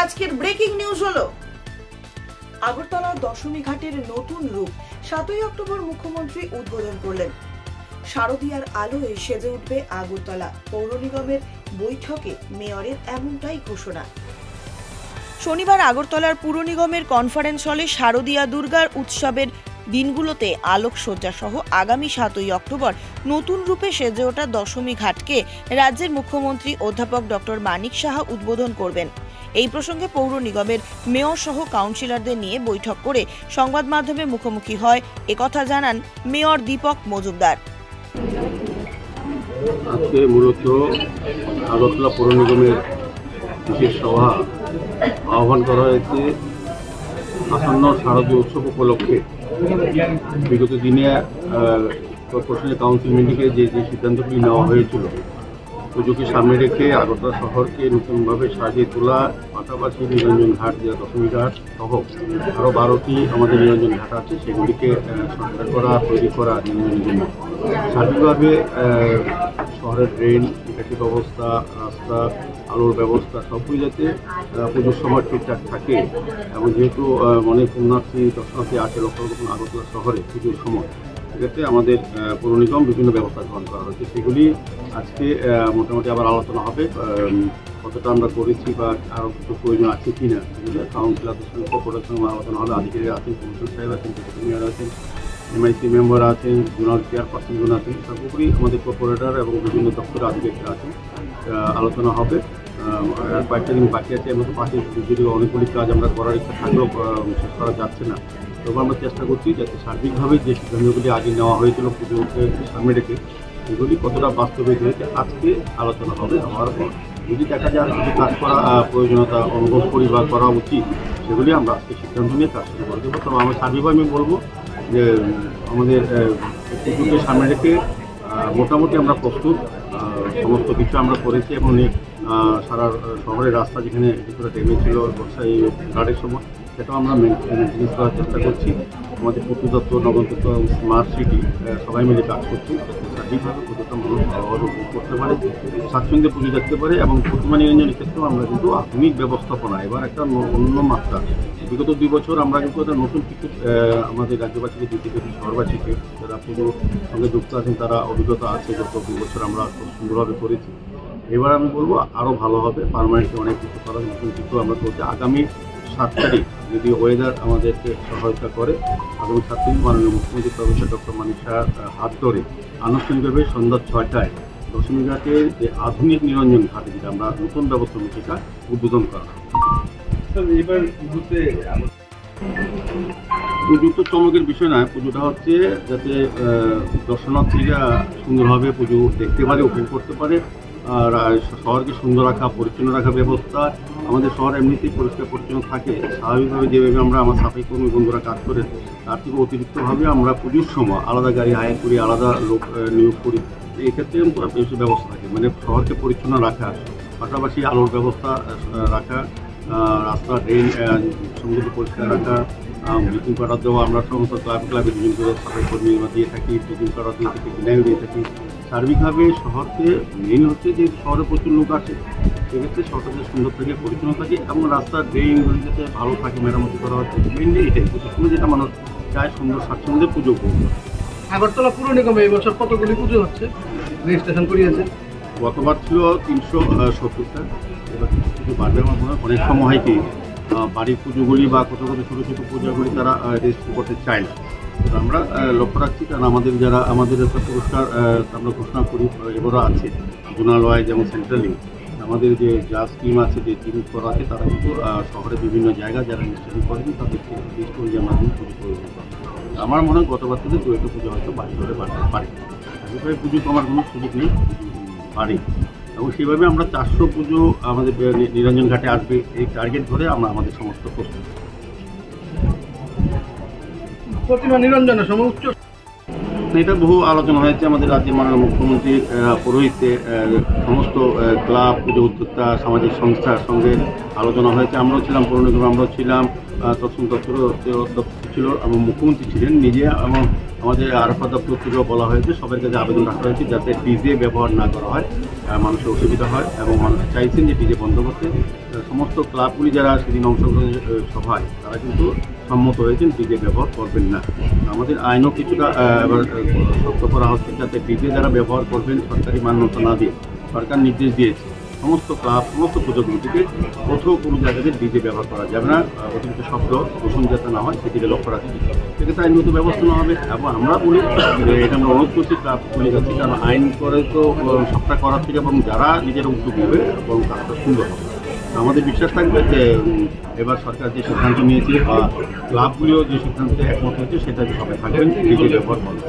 আজকের breaking news হলো আগরতলা দশমী ঘাটের নতুন রূপ 7ই অক্টোবর মুখ্যমন্ত্রী উদ্বোধন করলেন। শারদীয়ার আলোয় সেজে উঠবে আগরতলা। পৌর নিগমের বৈঠকে মেয়রের এমনটাই ঘোষণা। শনিবার আগরতলার পুর নিগমের কনফারেন্স হলে শারদীয়া দুর্গার উৎসবের দিনগুলোতে আলোকসজ্জা সহ আগামী 7ই অক্টোবর নতুন রূপে সেজে ওঠা দশমী ঘাটকে রাজ্যের মুখ্যমন্ত্রী অধ্যাপক ডক্টর মানিক সাহা উদ্বোধন করবেন। এই প্রসঙ্গে পৌর নিগমের মেয়র সহ কাউন্সিলরদের নিয়ে বৈঠক করে সংবাদ মাধ্যমে মুখোমুখি হয় একথা জানান মেয়র দীপক মজুমদার। আজকে মূলত আগরতলা পৌর নিগমের বিশেষ সভা আহ্বান করা হয়েছে আসন্ন শারদীয় উৎসব উপলক্ষে। বিগত দিনে কর্পোরেশনের কাউন্সিল মিটিংয়ে যে সিদ্ধান্তগুলি নেওয়া হয়েছিল পুজোকে সামনে রেখে আগরতলা শহরকে নতুনভাবে সাজিয়ে তোলা, পাশাপাশি নিরঞ্জন ঘাট যে দশমী ঘাট সহ আরও 12টি আমাদের নিরঞ্জন ঘাট আছে, সেগুলিকে সংস্কার করা, তৈরি করা নিরঞ্জনের জন্য। সার্বিকভাবে শহরের ড্রেন, নিকাশি ব্যবস্থা, রাস্তা, আলোর ব্যবস্থা সবগুলি যাতে পুজোর সময় ঠিকঠাক থাকে। এবং যেহেতু অনেক পুণ্যার্থী দর্শনার্থী আছে লক্ষ লক্ষ আগরতলা শহরে পুজোর সময়, সেক্ষেত্রে আমাদের পৌর নিগম বিভিন্ন ব্যবস্থা গ্রহণ করা হয়েছে। সেগুলি আজকে মোটামুটি আবার আলোচনা হবে, কতটা আমরা করেছি বা আরও কিছু প্রয়োজন আছে কি না। কাউন্সিলরদের সঙ্গে কর্পোরেশন আলোচনা হবে, আধিকারিক আছেন, কমিশন সাহেব আছেন, মেয়র আছেন, MIC মেম্বার আছেন, জোনাল চেয়ারপারসনজন আছেন, সর্বোপরি আমাদের কর্পোরেটর এবং বিভিন্ন দপ্তরের আধিকারিকরা আছেন। আলোচনা হবে। কয়েকটা দিন বাকি আছে, এর মধ্যে পাশে যদি অনেকগুলি কাজ আমরা করার ইচ্ছা থাকলেও শেষ করা যাচ্ছে না। তবে আমরা চেষ্টা করছি যাতে সার্বিকভাবে যে সিদ্ধান্তগুলি আগে নেওয়া হয়েছিল পুজোকে সামনে রেখে এগুলি কতটা বাস্তবায়িত হয়েছে আজকে আলোচনা হবে। হওয়ার পর যদি দেখা যায় কিছু কাজ করা প্রয়োজনীয়তা অনুভব করি বা করা উচিত, সেগুলি আমরা আজকে সিদ্ধান্ত নিয়ে কাজ শুরু করে দেবো। তবে আমরা সার্বিকভাবে আমি বলবো যে আমাদের পুজোকে সামনে রেখে মোটামুটি আমরা প্রস্তুত, সমস্ত কিছু আমরা করেছি এবং সারা শহরের রাস্তা যেখানে কিছুটা ড্যামেজ ছিল বর্ষায় গাড়ির সময়, সেটাও আমরা মেনটেন্স করার চেষ্টা করছি। আমাদের পূর্ত দপ্তর, নগর দপ্তর, স্মার্ট সিটি সবাই মিলে কাজ করছি সঠিকভাবে পুজোটা মানুষ করতে পারে, স্বাচ্ছন্দ্যে পুজো দেখতে পারে। এবং প্রতিমা নিরঞ্জনের ক্ষেত্রেও আমরা কিন্তু আধুনিক ব্যবস্থাপনা এবার একটা অন্য মাত্রা। বিগত 2 বছর আমরা কিন্তু একটা নতুন কিছু আমাদের রাজ্যবাসীকে দিতে পেরেছি, শহরবাসীকে যারা পুজোর সঙ্গে যুক্ত আছেন তারা অভিজ্ঞতা আছে। গত 2 বছর আমরা খুব সুন্দরভাবে করেছি। এবার আমি বলবো আরও ভালো হবে, পারমানেন্টলি অনেক কিছু করার নতুন কিছু আমরা করছি। আগামী 7 তারিখ যদি ওয়েদার আমাদেরকে সহায়তা করে, আগামী 7 তারিখ মাননীয় মুখ্যমন্ত্রী প্রফেসর ডক্টর মানিক সাহার হাত ধরে আনুষ্ঠানিকভাবে সন্ধ্যা 6টায় দশমী ঘাটের যে আধুনিক নিরঞ্জন ঘাটে যেটা আমরা নতুন ব্যবস্থা নিয়ে সেটা উদ্বোধন করা হবে। এবার পুজো তো চমকের বিষয় নয়, পুজোটা হচ্ছে যাতে দর্শনার্থীরা সুন্দরভাবে পুজো দেখতে পারে, উপভোগ করতে পারে। আর শহরকে সুন্দর রাখা, পরিচ্ছন্ন রাখা ব্যবস্থা, আমাদের শহর এমনিতেই পরিষ্কার পরিচ্ছন্ন থাকে। স্বাভাবিকভাবে যেভাবে আমরা আমার সাফাই কর্মী বন্ধুরা কাজ করে, তার থেকে অতিরিক্তভাবে আমরা পুজোর সময় আলাদা গাড়ি হায়ার করি, আলাদা লোক নিয়োগ করি। এক্ষেত্রে বেশি ব্যবস্থা থাকে, মানে শহরকে পরিচ্ছন্ন রাখা, পাশাপাশি আলোর ব্যবস্থা রাখা, রাস্তা ড্রেন সমুদ্র পরিষ্কার রাখা, ব্লিচিং পাউডার দেওয়া। আমরা সমস্ত ক্লাবে বিভিন্ন সাফাই কর্মী দিয়ে থাকি, ব্লিচিং পাউডার দিয়ে থাকি, ফিনাইল দিয়ে থাকি। সার্বিকভাবে শহরকে মেইন হচ্ছে যে শহরে প্রচুর লোক আসে, সেক্ষেত্রে শহরটা যে সুন্দর থাকে, পরিচ্ছন্ন থাকে এবং রাস্তার ড্রেনগুলি যাতে ভালো থাকে, মেরামতি করা হচ্ছে। মেইনলি এটাই পুজোর সময় যেটা মানুষ চায়, সুন্দর স্বাচ্ছন্দ্যে পুজো করবে। আগরতলা পুর নিগমে এই বছর কতগুলি পুজো হচ্ছে, রেজিস্ট্রেশন করিয়েছে? গতবার ছিল 370টা, এবার কিছু কিছু বাড়বে। আমার মনে হয় অনেক সময় হয় কি বাড়ির পুজোগুলি বা কোথাও কোথাও ছোটো ছোটো পূজাগুলি তারা রেজিস্ট্রি করতে চায় না। আমরা লক্ষ্য রাখছি, কারণ আমাদের একটা পুরস্কার আমরা ঘোষণা করি এবারও আছে জোনালয়, যেমন সেন্ট্রালি আমাদের যে স্কিম আছে, যে টিম করা আছে, তারা কিন্তু শহরের বিভিন্ন জায়গা যারা রেজিস্ট্রেশন করেন তাদেরকে লিস্ট করে যে আমরা পুজো করব। আমার মনে হয় গতবার থেকে 2টা পুজো হয়তো বাড়ি ধরে বাড়তে পারে। সেভাবে পুজো কমার কোনো সুযোগ নেই, বাড়ে। এবং সেভাবে আমরা 400 পুজো আমাদের নিরঞ্জন ঘাটে আসবে এই টার্গেট ধরে আমরা আমাদের সমস্ত প্রস্তুত। প্রতিমা নিরঞ্জনের সময় উচ্চ এটা বহু আলোচনা হয়েছে আমাদের রাজ্যের মাননীয় মুখ্যমন্ত্রীর পৌরোহিত্যে, সমস্ত ক্লাব, পুজো উদ্যোক্তা, সামাজিক সংস্থার সঙ্গে আলোচনা হয়েছে। আমরাও ছিলাম, পৌর নিগম আমরাও ছিলাম, তৎসম দপ্তর ছিল এবং মুখ্যমন্ত্রী ছিলেন নিজে, এবং আমাদের আরফা দপ্তর থেকেও বলা হয়েছে, সবার কাছে আবেদন রাখা হয়েছে যাতে ডিজে ব্যবহার না করা হয়। মানুষের অসুবিধা হয় এবং মানুষ চাইছেন যে ডিজে বন্ধ করতে। সমস্ত ক্লাবগুলি যারা সেদিন অংশগ্রহণ সভায় তারা কিন্তু সম্মত হয়েছেন ডিজে ব্যবহার করবেন না। আমাদের আইনও কিছুটা এবার শক্ত করা হচ্ছে যাতে ডিজে যারা ব্যবহার করবেন সরকারি মান্যতা না দিয়ে সরকার নির্দেশ দিয়েছে সমস্ত ক্লাব সমস্ত পুজোগুলিতে কোথাও কোনো জায়গাতে ডিজে ব্যবহার করা যাবে না, অতিরিক্ত শব্দ দূষণ যাতে না হয় সেদিকে লক্ষ্য রাখতে সেক্ষেত্রে আইনগত ব্যবস্থা নেওয়া হবে। এবং আমরা বলি যে এটা আমরা অনুরোধ করছি ক্লাবগুলির কাছে, কারণ আইন করে তো সবটা করার থেকে এবং যারা নিজেরা উদ্যোগ নেবে এবং কাজটা সুন্দর হবে। আমাদের বিশ্বাস থাকবে যে এবার সরকার যে সিদ্ধান্ত নিয়েছে বা ক্লাবগুলিও যে সিদ্ধান্তে একমত হয়েছে সেটা সবাই থাকবেন ডিজে ব্যবহার করবে।